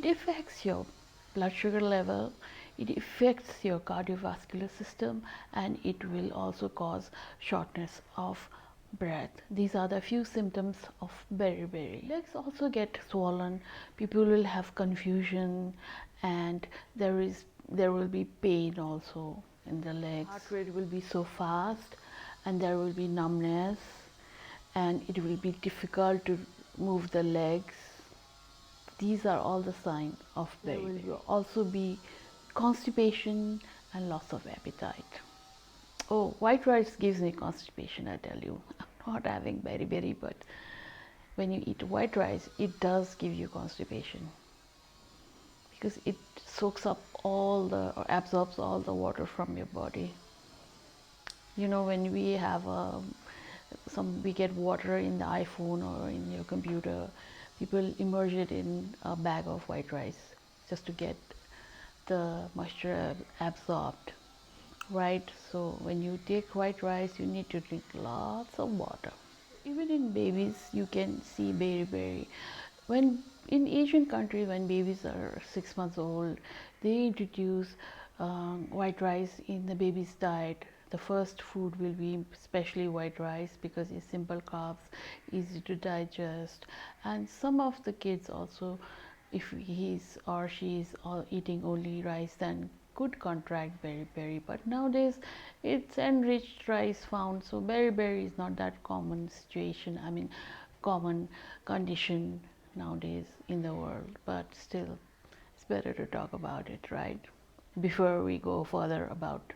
it affects your blood sugar level, it affects your cardiovascular system, and it will also cause shortness of breath. These are the few symptoms of beriberi. Legs also get swollen, people will have confusion, and there will be pain also in the legs. Heart rate will be so fast, and there will be numbness, and it will be difficult to move the legs. These are all the signs of beriberi. There will also be constipation and loss of appetite. Oh, white rice gives me constipation, I tell you. I'm not having beriberi, but when you eat white rice, it does give you constipation because it soaks up all the, or absorbs all the water from your body. You know, when we have we get water in the iPhone or in your computer, people immerse it in a bag of white rice just to get the moisture absorbed, right? So when you take white rice, you need to drink lots of water. Even in babies, you can see beriberi. When in Asian countries, when babies are 6 months old, they introduce white rice in the baby's diet. The first food will be especially white rice because it's simple carbs, easy to digest, and some of the kids also, if he's or she's eating only rice, then could contract beriberi. But nowadays it's enriched rice found, so beriberi is not that common situation, I mean common condition nowadays in the world. But still, it's better to talk about it, right, before we go further about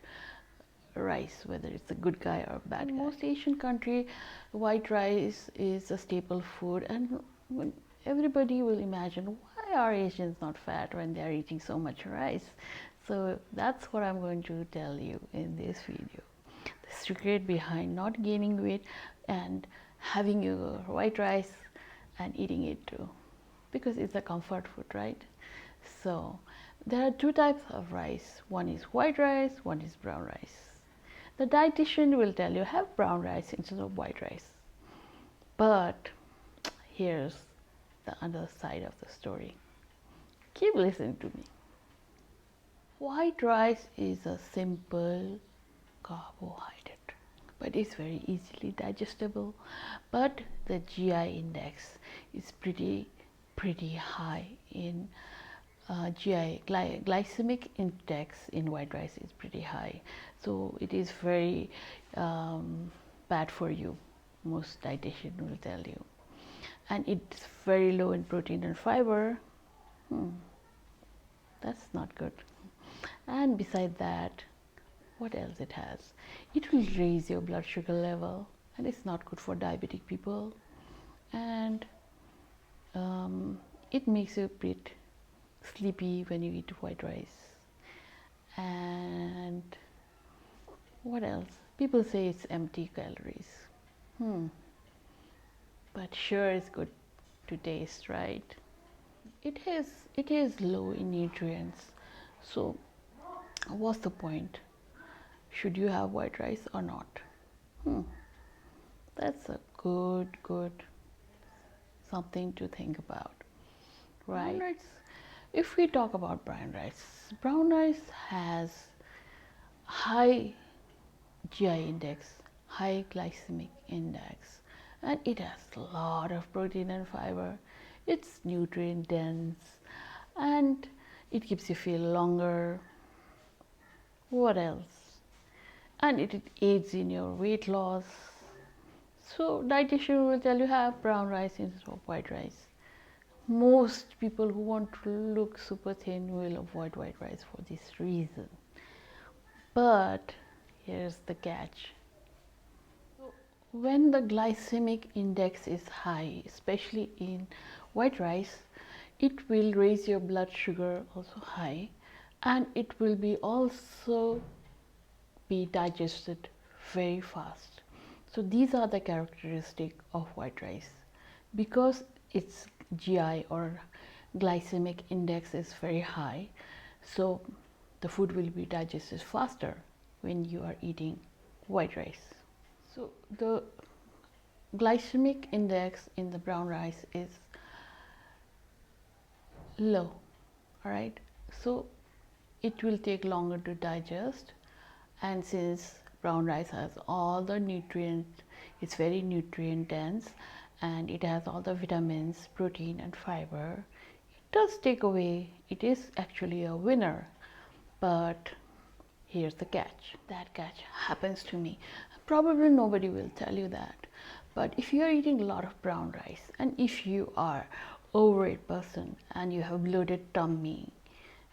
rice, whether it's a good guy or a bad guy. In most Asian country, white rice is a staple food, and everybody will imagine, why are Asians not fat when they are eating so much rice? So that's what I'm going to tell you in this video. The secret behind not gaining weight and having your white rice and eating it too, because it's a comfort food, right? So there are two types of rice. One is white rice, one is brown rice. The dietitian will tell you have brown rice instead of white rice. But here's the other side of the story. Keep listening to me. White rice is a simple carbohydrate, but it's very easily digestible. But the GI index is pretty high in glycemic index in white rice is pretty high, so it is very bad for you, most dietitian will tell you. And it's very low in protein and fiber. That's not good. And beside that, what else it has? It will raise your blood sugar level, and it's not good for diabetic people. And it makes you a bit sleepy when you eat white rice. And what else? People say it's empty calories. But sure, it's good to taste, right? It is low in nutrients. So what's the point? Should you have white rice or not? That's a good something to think about, right? Brown rice. If we talk about brown rice has high GI index, high glycemic index, and it has a lot of protein and fiber. It's nutrient dense, and it keeps you feel longer. What else? And it aids in your weight loss. So dietitian will tell you have brown rice instead of white rice. Most people who want to look super thin will avoid white rice for this reason. But here's the catch. When the glycemic index is high, especially in white rice, it will raise your blood sugar also high, and it will be also be digested very fast. So these are the characteristics of white rice. Because its GI or glycemic index is very high, so the food will be digested faster when you are eating white rice. So the glycemic index in the brown rice is low, all right? So it will take longer to digest, and since brown rice has all the nutrients, it's very nutrient dense, and it has all the vitamins, protein and fiber, it does take away, it is actually a winner. But here's the catch. That catch happens to me. Probably nobody will tell you that. But if you are eating a lot of brown rice, and if you are overweight person and you have bloated tummy,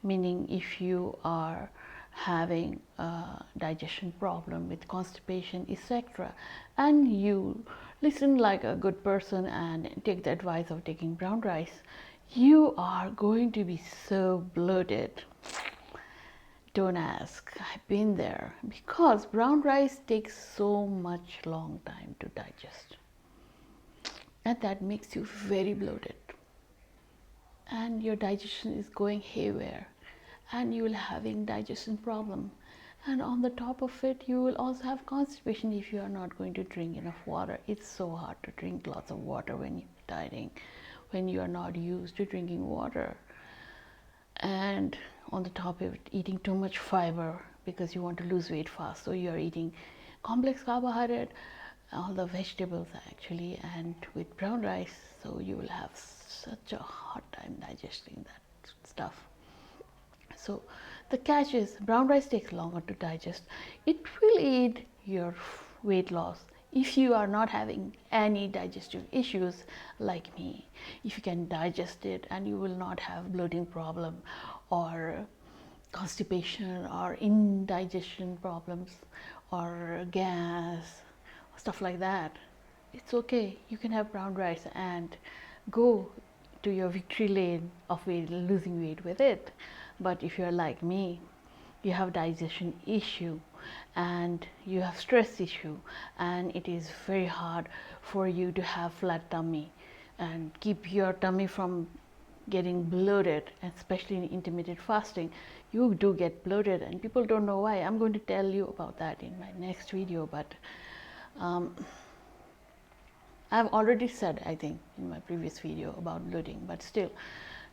meaning if you are having a digestion problem with constipation, etc., and you listen like a good person and take the advice of taking brown rice, you are going to be so bloated. Don't ask, I've been there, because brown rice takes so much long time to digest, and that makes you very bloated, and your digestion is going haywire, and you will having digestion problem, and on the top of it you will also have constipation if you are not going to drink enough water. It's so hard to drink lots of water when you're dieting, when you are not used to drinking water. And on the top of it, eating too much fiber because you want to lose weight fast, so you are eating complex carbohydrate, all the vegetables actually, and with brown rice, so you will have such a hard time digesting that stuff. So the catch is brown rice takes longer to digest. It will aid your weight loss if you are not having any digestive issues like me. If you can digest it, and you will not have bloating problem or constipation or indigestion problems or gas, stuff like that, it's okay. You can have brown rice and go to your victory lane of losing weight with it. But if you're like me, you have digestion issue and you have stress issue, and it is very hard for you to have flat tummy and keep your tummy from getting bloated, especially in intermittent fasting. You do get bloated and people don't know why. I'm going to tell you about that in my next video, but I've already said, I think, in my previous video about bloating, but still,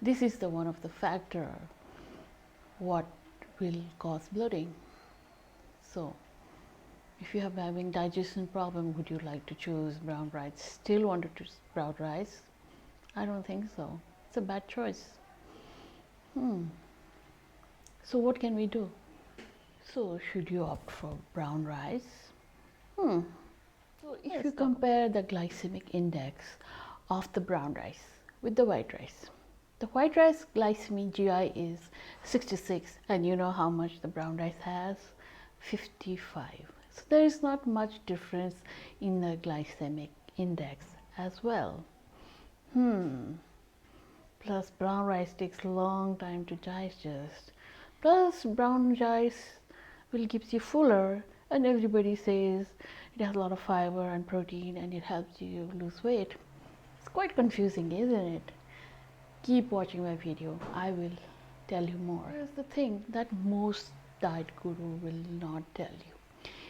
this is the one of the factor what will cause bloating. So, if you have having digestion problem, would you like to choose brown rice? Still want to choose brown rice? I don't think so. It's a bad choice. So what can we do? So should you opt for brown rice? So if you compare the glycemic index of the brown rice with the white rice, the white rice glycemic GI is 66, and you know how much the brown rice has? 55. So there is not much difference in the glycemic index as well. Plus brown rice takes a long time to digest. Plus brown rice will keep you fuller, and everybody says it has a lot of fiber and protein and it helps you lose weight. It's quite confusing, isn't it? Keep watching my video. I will tell you more. Here's the thing that most diet guru will not tell you.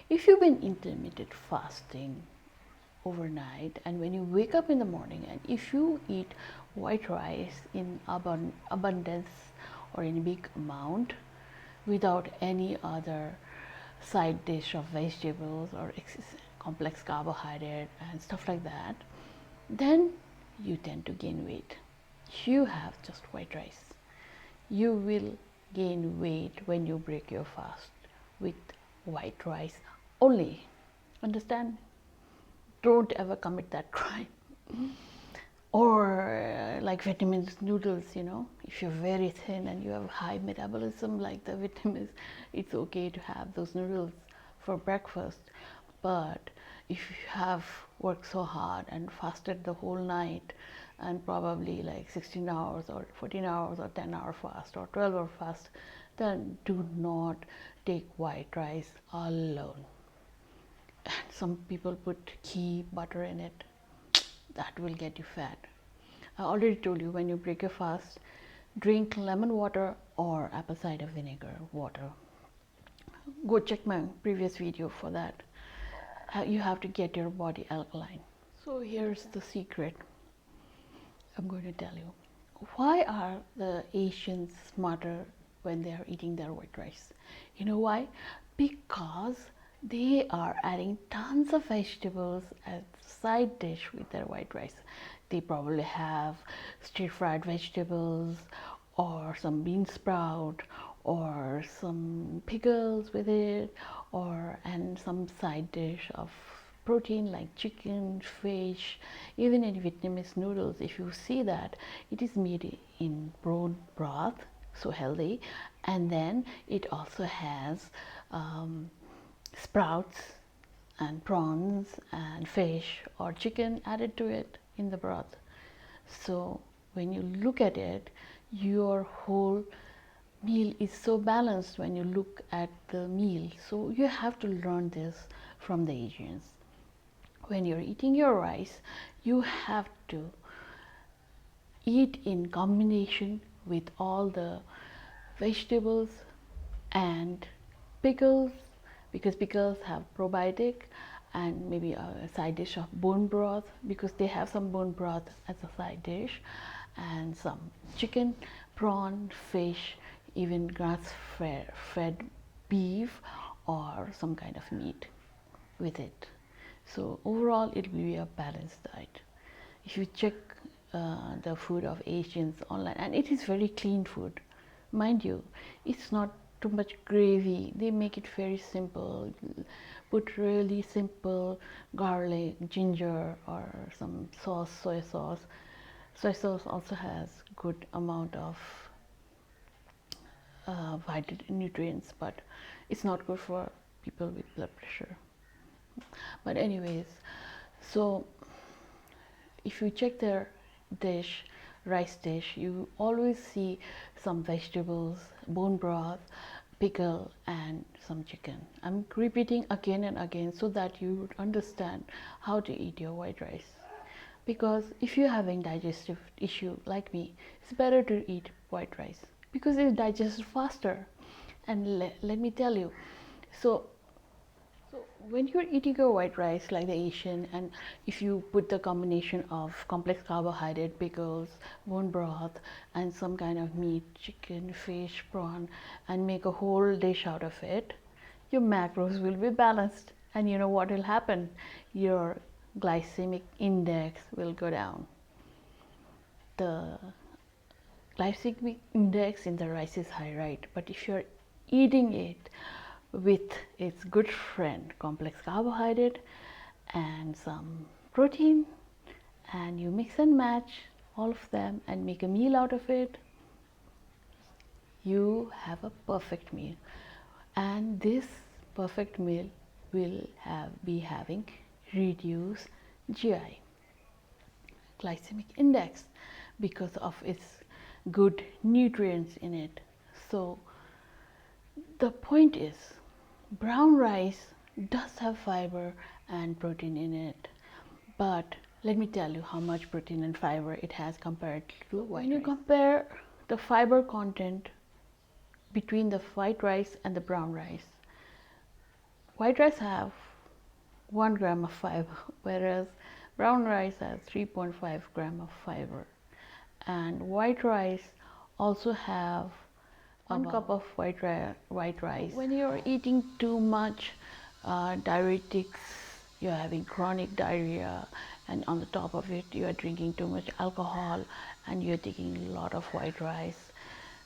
If you've been intermittent fasting overnight, and when you wake up in the morning, and if you eat white rice in abundance or in big amount without any other side dish of vegetables or complex carbohydrate and stuff like that, then you tend to gain weight. You have just white rice, you will gain weight when you break your fast with white rice only. Understand? Don't ever commit that crime. Or like vitamins noodles, you know, if you're very thin and you have high metabolism like the vitamins, it's okay to have those noodles for breakfast. But if you have worked so hard and fasted the whole night, and probably like 16 hours or 14 hours or 10-hour fast or 12-hour fast, then do not take white rice alone. Some people put ghee, butter in it. That will get you fat. I already told you, when you break your fast, drink lemon water or apple cider vinegar water. Go check my previous video for that. You have to get your body alkaline. So here's the secret I'm going to tell you. why are the Asians smarter when they are eating their white rice? You know why? Because they are adding tons of vegetables as side dish with their white rice. They probably have stir fried vegetables or some bean sprout or some pickles with it, or and some side dish of protein like chicken, fish, even in Vietnamese noodles. If you see that, it is made in bone broth, so healthy, and then it also has sprouts and prawns and fish or chicken added to it in the broth. So when you look at it, your whole meal is so balanced when you look at the meal. So you have to learn this from the Asians. When you're eating your rice, you have to eat in combination with all the vegetables and pickles, because pickles have probiotic, and maybe a side dish of bone broth because they have some bone broth as a side dish, and some chicken, prawn, fish, even grass fed beef or some kind of meat with it. So overall it will be a balanced diet. If you check the food of Asians online, and it is very clean food, mind you, it's not too much gravy. They make it very simple, put really simple garlic, ginger, or some sauce, soy sauce. Soy sauce also has good amount of vital nutrients, but it's not good for people with blood pressure. But anyways, so if you check their dish, rice dish, you always see some vegetables, bone broth, pickle, and some chicken. I'm repeating again and again so that you would understand how to eat your white rice. Because if you're having digestive issue like me, it's better to eat white rice because it digests faster. And let me tell you, so when you're eating your white rice like the Asian, and if you put the combination of complex carbohydrate, pickles, bone broth, and some kind of meat, chicken, fish, prawn, and make a whole dish out of it, your macros will be balanced. And you know what will happen? Your glycemic index will go down. The glycemic index in the rice is high, right? But if you're eating it with its good friend complex carbohydrate and some protein, and you mix and match all of them and make a meal out of it, you have a perfect meal. And this perfect meal will be having reduced GI, glycemic index, because of its good nutrients in it. So the point is, brown rice does have fiber and protein in it, but let me tell you how much protein and fiber it has compared to white rice. When you compare the fiber content between the white rice and the brown rice, white rice have 1 gram of fiber, whereas brown rice has 3.5 gram of fiber. And white rice also have 1 cup of white rice. When you're eating too much diuretics, you're having chronic diarrhea, and on the top of it you are drinking too much alcohol and you're taking a lot of white rice,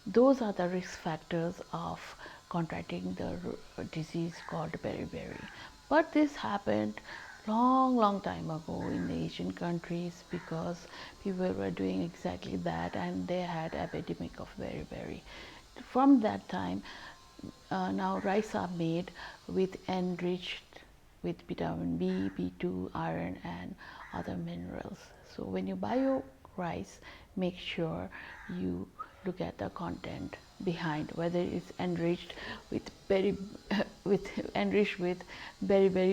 those are the risk factors of contracting the disease called beriberi. But this happened long time ago in the Asian countries because people were doing exactly that, and they had epidemic of beriberi. From that time, now rice are made with enriched with vitamin B, B2, iron, and other minerals. So when you buy your rice, make sure you look at the content behind, whether it's enriched with beriberi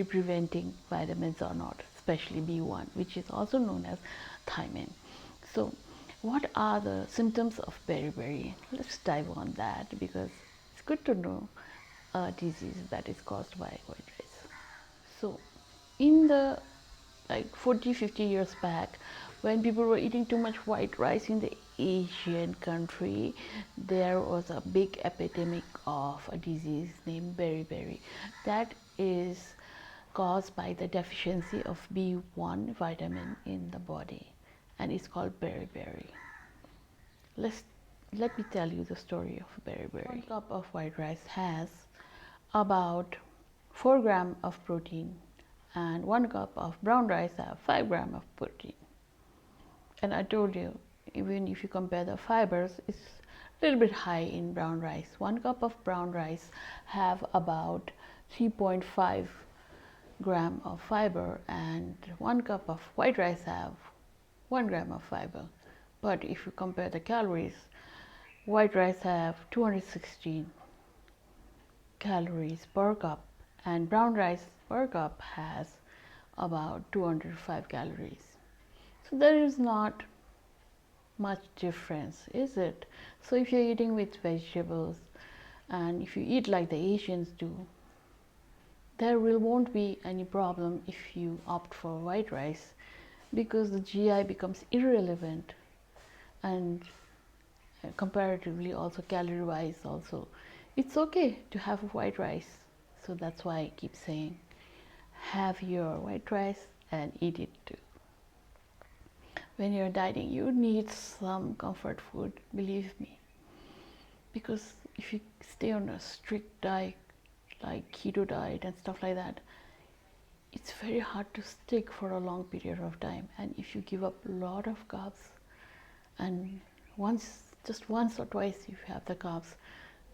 preventing vitamins or not, especially B1, which is also known as thiamine. So what are the symptoms of beriberi? Let's dive on that because it's good to know a disease that is caused by white rice. So in the like 40, 50 years back, when people were eating too much white rice in the Asian country, there was a big epidemic of a disease named beriberi. That is caused by the deficiency of B1 vitamin in the body, and it's called beriberi. Let's Let me tell you the story of beriberi. 1 cup of white rice has about 4 grams of protein, and 1 cup of brown rice have 5 grams of protein. And I told you, even if you compare the fibers, it's a little bit high in brown rice. 1 cup of brown rice have about 3.5 gram of fiber, and 1 cup of white rice have 1 gram of fiber. But if you compare the calories, white rice have 216 calories per cup, and brown rice per cup has about 205 calories. So there is not much difference, is it? So if you're eating with vegetables, and if you eat like the Asians do, there won't be any problem if you opt for white rice, because the GI becomes irrelevant, and comparatively also calorie wise also it's okay to have white rice. So that's why I keep saying, have your white rice and eat it too. When you're dieting, you need some comfort food, believe me, because if you stay on a strict diet like keto diet and stuff like that, it's very hard to stick for a long period of time. And if you give up a lot of carbs, and just once or twice if you have the carbs,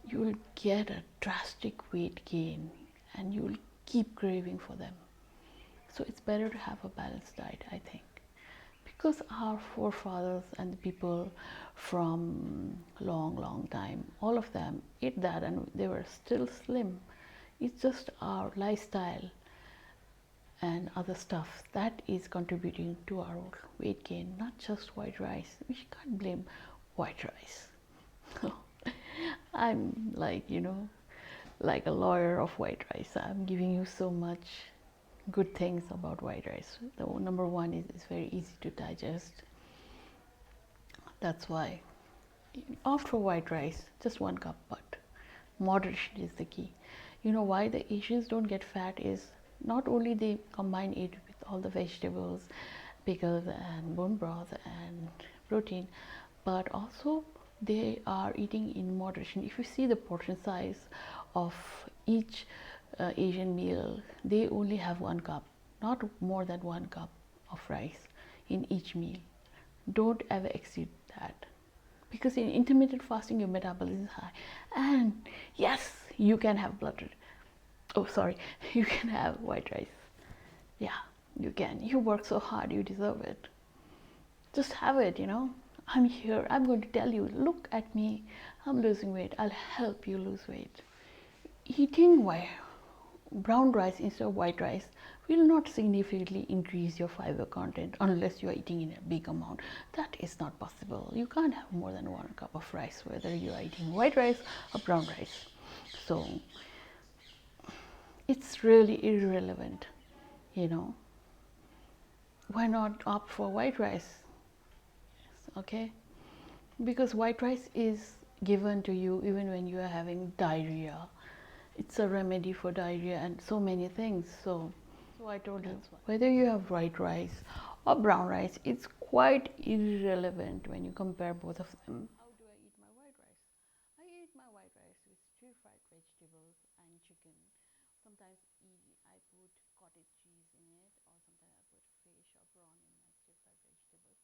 you will get a drastic weight gain, and you will keep craving for them. So it's better to have a balanced diet, I think, because our forefathers and the people from long time, all of them ate that and they were still slim. It's just our lifestyle and other stuff that is contributing to our weight gain, not just white rice. We can't blame white rice. I'm like, like a lawyer of white rice. I'm giving you so much good things about white rice. The number one is it's very easy to digest. That's why opt for white rice, just 1 cup, but moderation is the key. You know why the Asians don't get fat is not only they combine it with all the vegetables, pickles and bone broth and protein, but also they are eating in moderation. If you see the portion size of each Asian meal, they only have 1 cup, not more than 1 cup of rice in each meal. Don't ever exceed that, because in intermittent fasting your metabolism is high. And yes, you can have you can have white rice. Yeah, you can. You work so hard, you deserve it. Just have it. I'm here, I'm going to tell you, look at me, I'm losing weight, I'll help you lose weight. Eating brown rice instead of white rice will not significantly increase your fiber content unless you are eating in a big amount. That is not possible. You can't have more than 1 cup of rice, whether you are eating white rice or brown rice. So it's really irrelevant. Why not opt for white rice? Okay, because white rice is given to you even when you are having diarrhea. It's a remedy for diarrhea and so many things. So I told you, whether you have white rice or brown rice, it's quite irrelevant when you compare both of them. How do I eat my white rice? I eat my white rice with stir-fried vegetables and chicken. Sometimes I put cottage cheese in it, or sometimes I put fish or prawn in my stir-fried vegetables.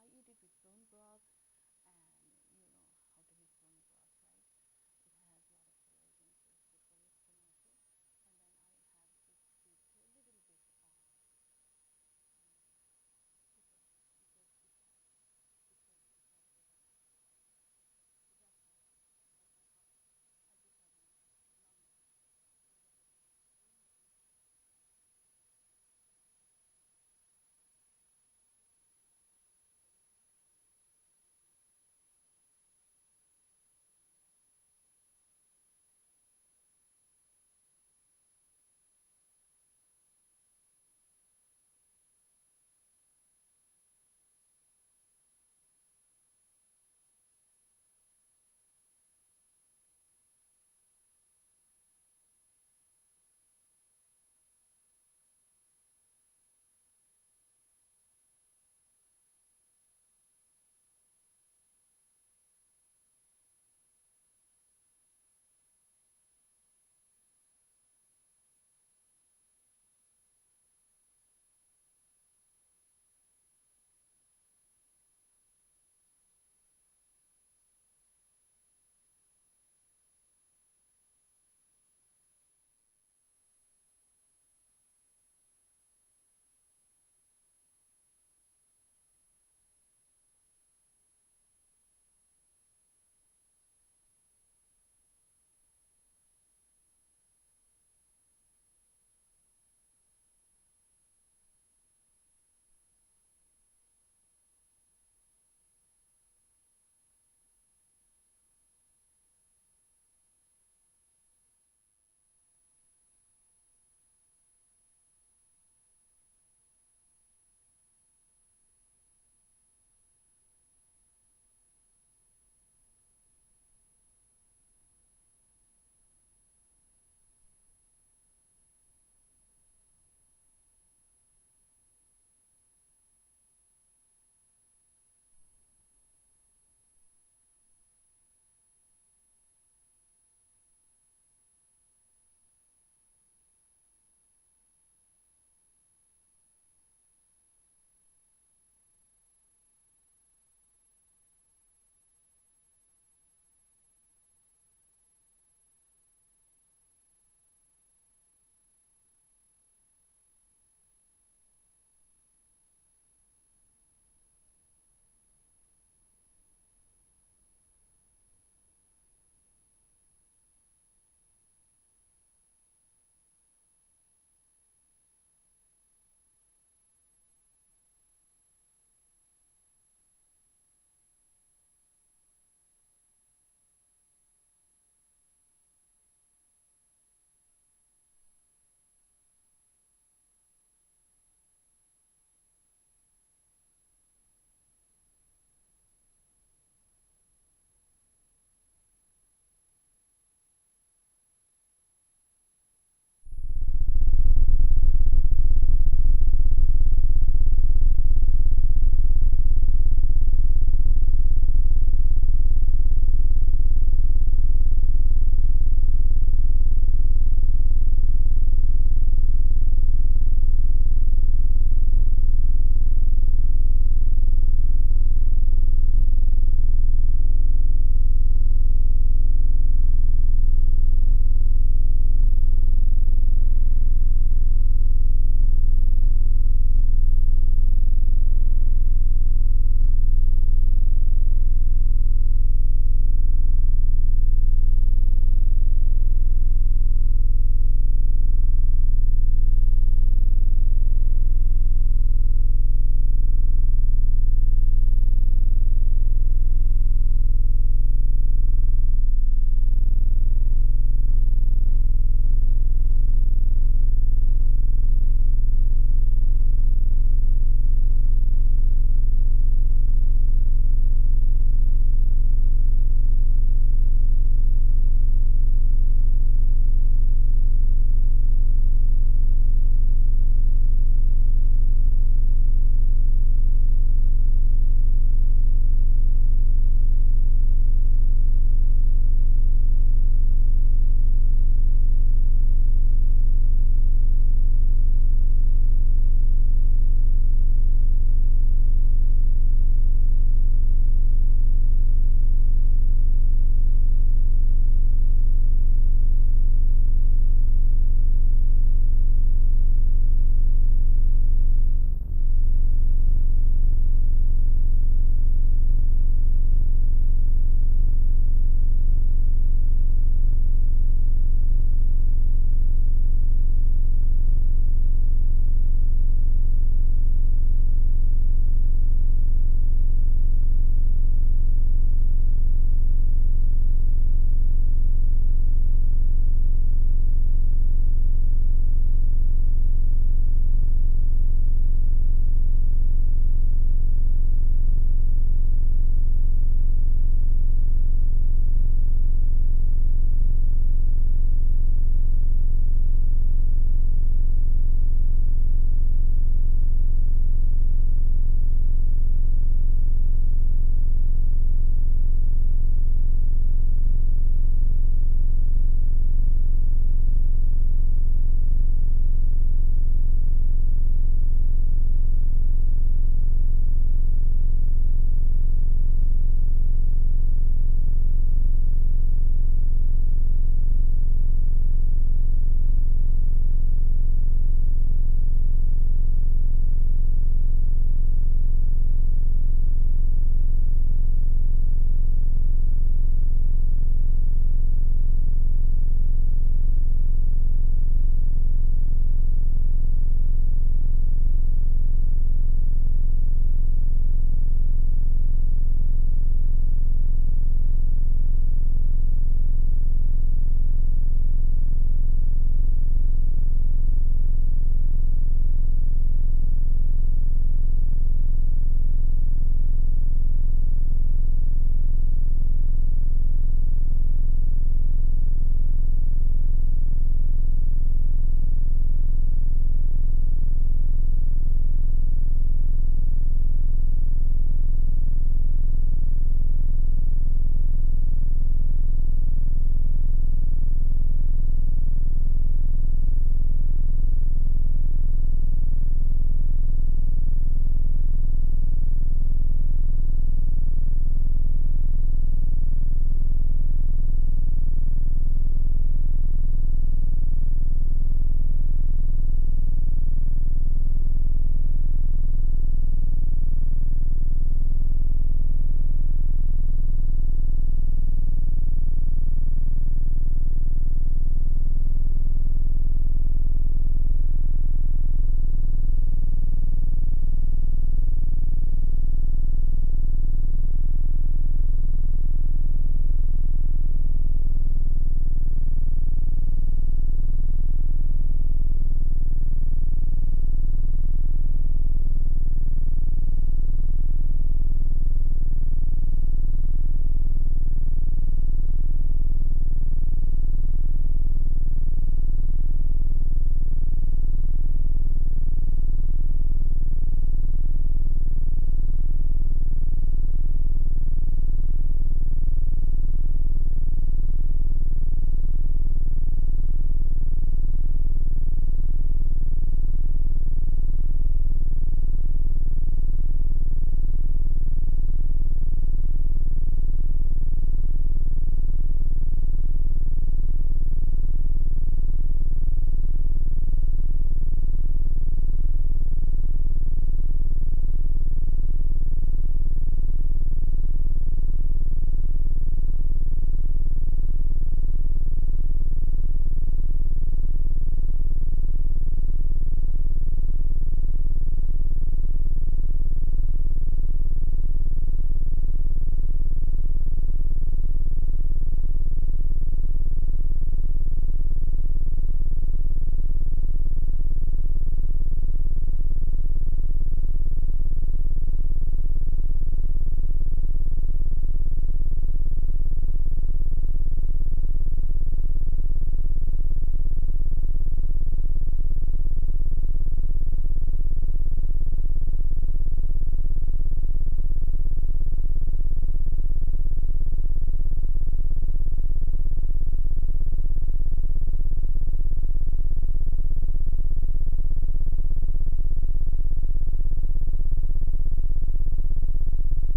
I eat it with bone broth, and you know how to make bone broth, right? It has a lot of collagen, so it's good for your skin also. And then I have it with a little bit of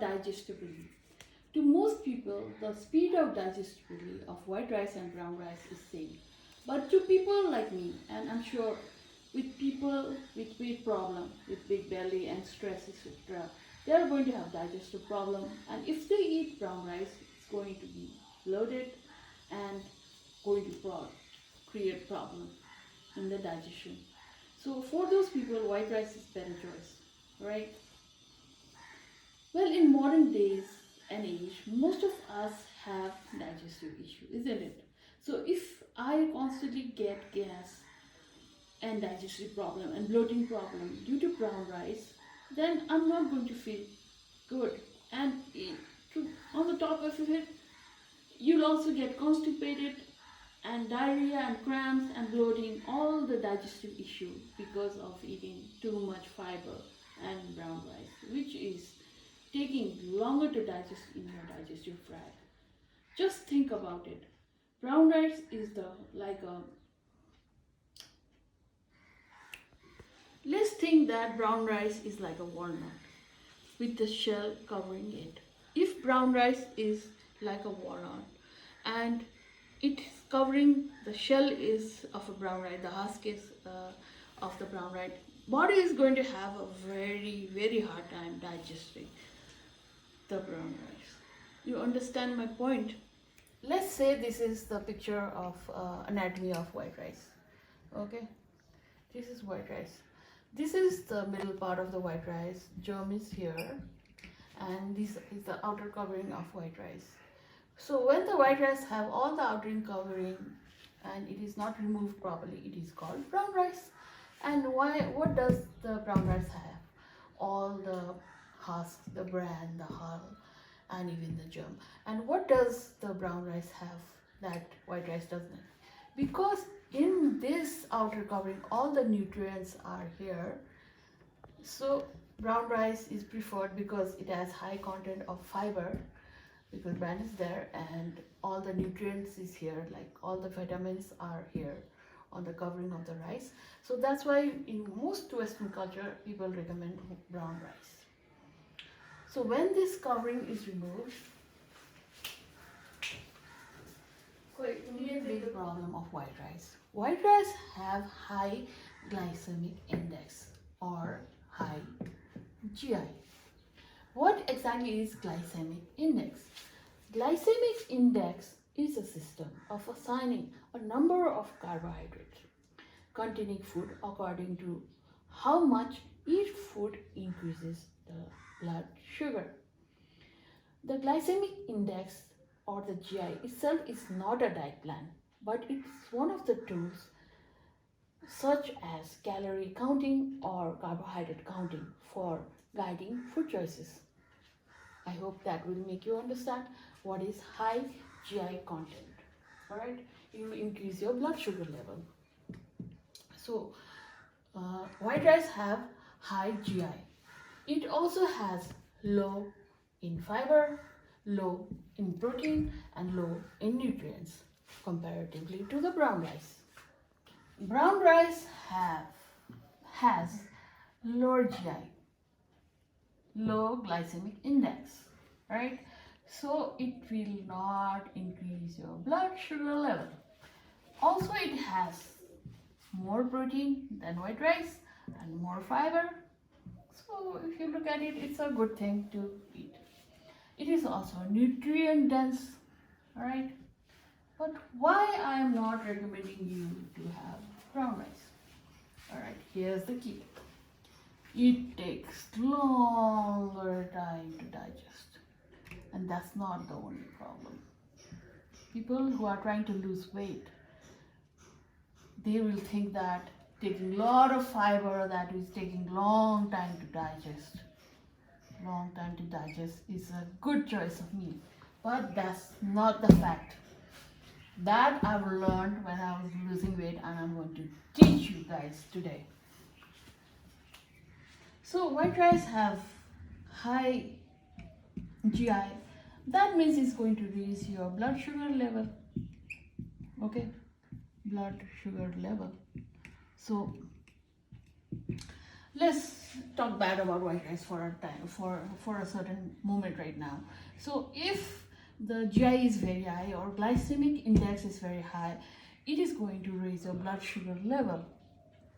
digestibility. To most people, the speed of digestibility of white rice and brown rice is same. But to people like me, and I'm sure with people with weight problem, with big belly and stress, etc., they are going to have digestive problem. And if they eat brown rice, it's going to be bloated and going to create problem in the digestion. So for those people, white rice is better choice, right? Well, in modern days and age, most of us have digestive issue, isn't it? So if I constantly get gas and digestive problem and bloating problem due to brown rice, then I'm not going to feel good. And on the top of it, you'll also get constipated and diarrhea and cramps and bloating, all the digestive issue because of eating too much fiber and brown rice, which is taking longer to digest in your digestive tract. Just think about it. Brown rice is the like a let's think that brown rice is like a walnut with the shell covering it. If brown rice is like a walnut and it is covering, the shell is of a brown rice, the husk is of the brown rice, body is going to have a very hard time digesting the brown rice. You understand my point? Let's say this is the picture of anatomy of white rice. Okay, this is white rice. This is the middle part of the white rice. Germ is here, and this is the outer covering of white rice. So when the white rice have all the outer covering and it is not removed properly, it is called brown rice. And what does the brown rice have? All the husk, the bran, the hull, and even the germ. And what does the brown rice have that white rice doesn't? Because in this outer covering, all the nutrients are here. So brown rice is preferred because it has high content of fiber, because bran is there and all the nutrients is here, like all the vitamins are here on the covering of the rice. So that's why in most Western culture, people recommend brown rice. So when this covering is removed, immediately the problem of white rice. White rice have high glycemic index or high GI. What exactly is glycemic index? Glycemic index is a system of assigning a number of carbohydrates containing food according to how much each food increases the blood sugar. The glycemic index or the GI itself is not a diet plan, but it's one of the tools such as calorie counting or carbohydrate counting for guiding food choices. I hope that will make you understand what is high GI content. Alright, it will increase your blood sugar level. So, white rice have high GI. It also has low in fiber, low in protein, and low in nutrients comparatively to the brown rice. Brown rice has lower GI, low glycemic index, right? So it will not increase your blood sugar level. Also, it has more protein than white rice and more fiber. So if you look at it, it's a good thing to eat. It is also nutrient dense, alright? But why I am not recommending you to have brown rice? Alright, here's the key. It takes longer time to digest. And that's not the only problem. People who are trying to lose weight, they will think that taking a lot of fiber, that is taking long time to digest. Long time to digest is a good choice of meal. But that's not the fact. That I've learned when I was losing weight, and I'm going to teach you guys today. So white rice have high GI. That means it's going to raise your blood sugar level. Okay, blood sugar level. So let's talk bad about white rice for a time, for a certain moment right now. So if the GI is very high or glycemic index is very high, it is going to raise your blood sugar level.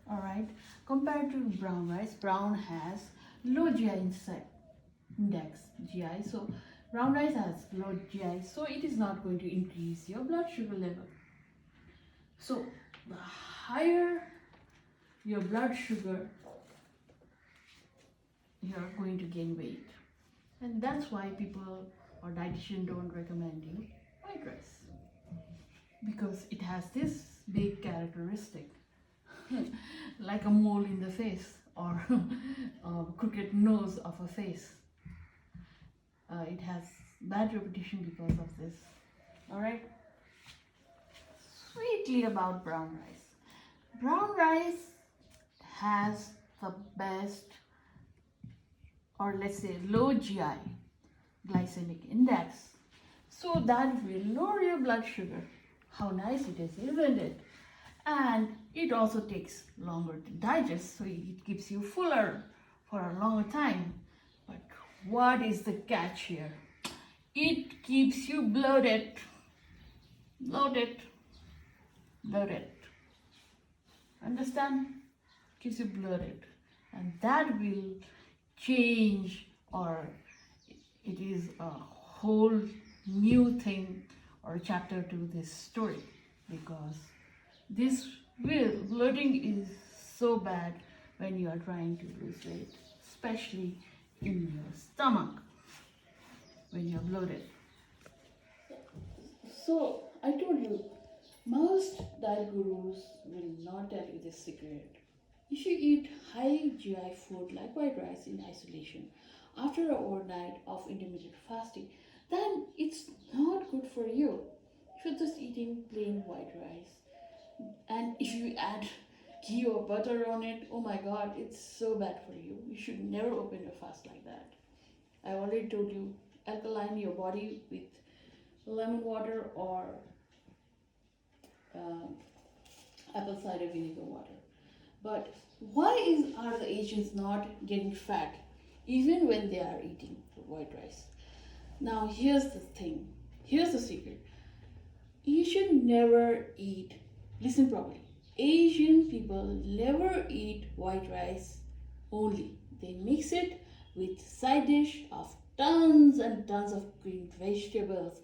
All right, compared to brown rice, brown has low index GI, so brown rice has low GI, so it is not going to increase your blood sugar level. So the higher your blood sugar, you are going to gain weight, and that's why people or dietitian don't recommend you white rice, because it has this big characteristic like a mole in the face or a crooked nose of a face. It has bad reputation because of this. All right. Sweetly about brown rice. Brown rice has the best, or let's say low GI, glycemic index, so that will lower your blood sugar. How nice it is, isn't it? And it also takes longer to digest, so it keeps you fuller for a longer time. But what is the catch here? It keeps you bloated, bloated, bloated. Understand? Keeps you bloated, and that will change, or it is a whole new thing or chapter to this story, because this bloating is so bad when you are trying to lose weight, especially in your stomach when you're bloated. So I told you, most diet gurus will not tell you this secret. If you eat high GI food like white rice in isolation after an overnight of intermittent fasting, then it's not good for you. If you're just eating plain white rice, and if you add ghee or butter on it, oh my god, it's so bad for you. You should never open your fast like that. I already told you, alkaline your body with lemon water or apple cider vinegar water. But why are the Asians not getting fat even when they are eating white rice? Now here's the thing. Here's the secret. You should never eat, listen properly. Asian people never eat white rice only. They mix it with side dish of tons and tons of green vegetables,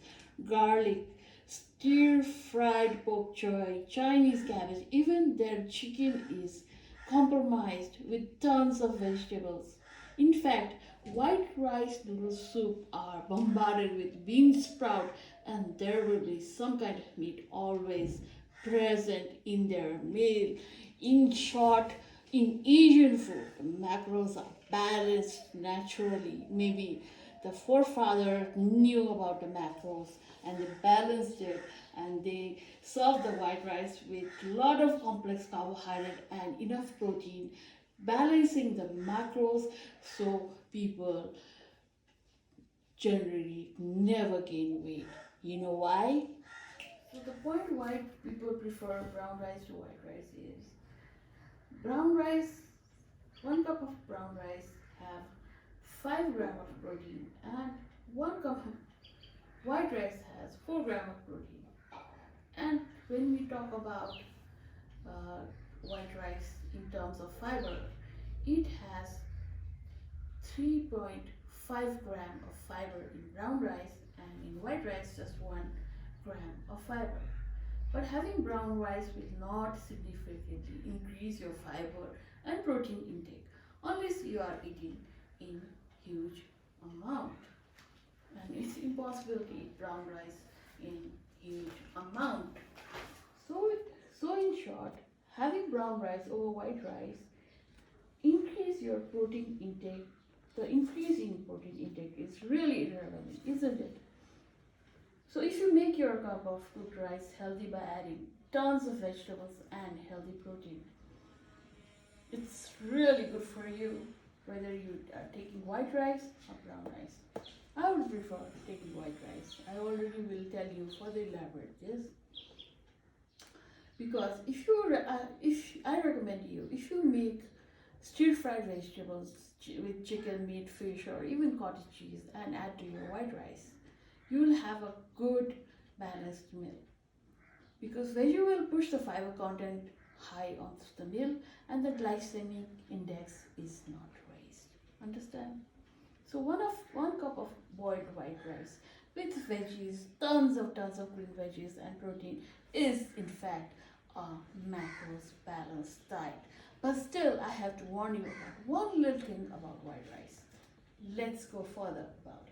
garlic, stir fried bok choy, Chinese cabbage. Even their chicken is compromised with tons of vegetables. In fact, white rice noodle soup are bombarded with bean sprout, and there will be some kind of meat always present in their meal. In short, in Asian food, the macros are balanced naturally. Maybe the forefather knew about the macros and they balanced it, and they served the white rice with a lot of complex carbohydrate and enough protein, balancing the macros, so people generally never gain weight. You know why? So the point why people prefer brown rice to white rice is, brown rice, 1 cup of brown rice have 5 gram of protein, and 1 cup of white rice has 4 gram of protein. And when we talk about white rice in terms of fiber, it has 3.5 gram of fiber in brown rice, and in white rice just 1 gram of fiber. But having brown rice will not significantly increase your fiber and protein intake unless you are eating in huge amount. And it's impossible to eat brown rice in huge amount. So in short, having brown rice over white rice increase your protein intake. The increase in protein intake is really irrelevant, isn't it? So if you make your cup of cooked rice healthy by adding tons of vegetables and healthy protein, it's really good for you, whether you are taking white rice or brown rice. I would prefer taking white rice. I already will tell you further elaborate this, because if I recommend you, if you make stir-fried vegetables with chicken, meat, fish, or even cottage cheese and add to your white rice. You will have a good balanced meal because veggie will push the fiber content high onto the meal and the glycemic index is not raised. Understand? So one cup of boiled white rice with veggies, tons of green veggies and protein is in fact a macros balanced diet. But still I have to warn you about one little thing about white rice. Let's go further about it.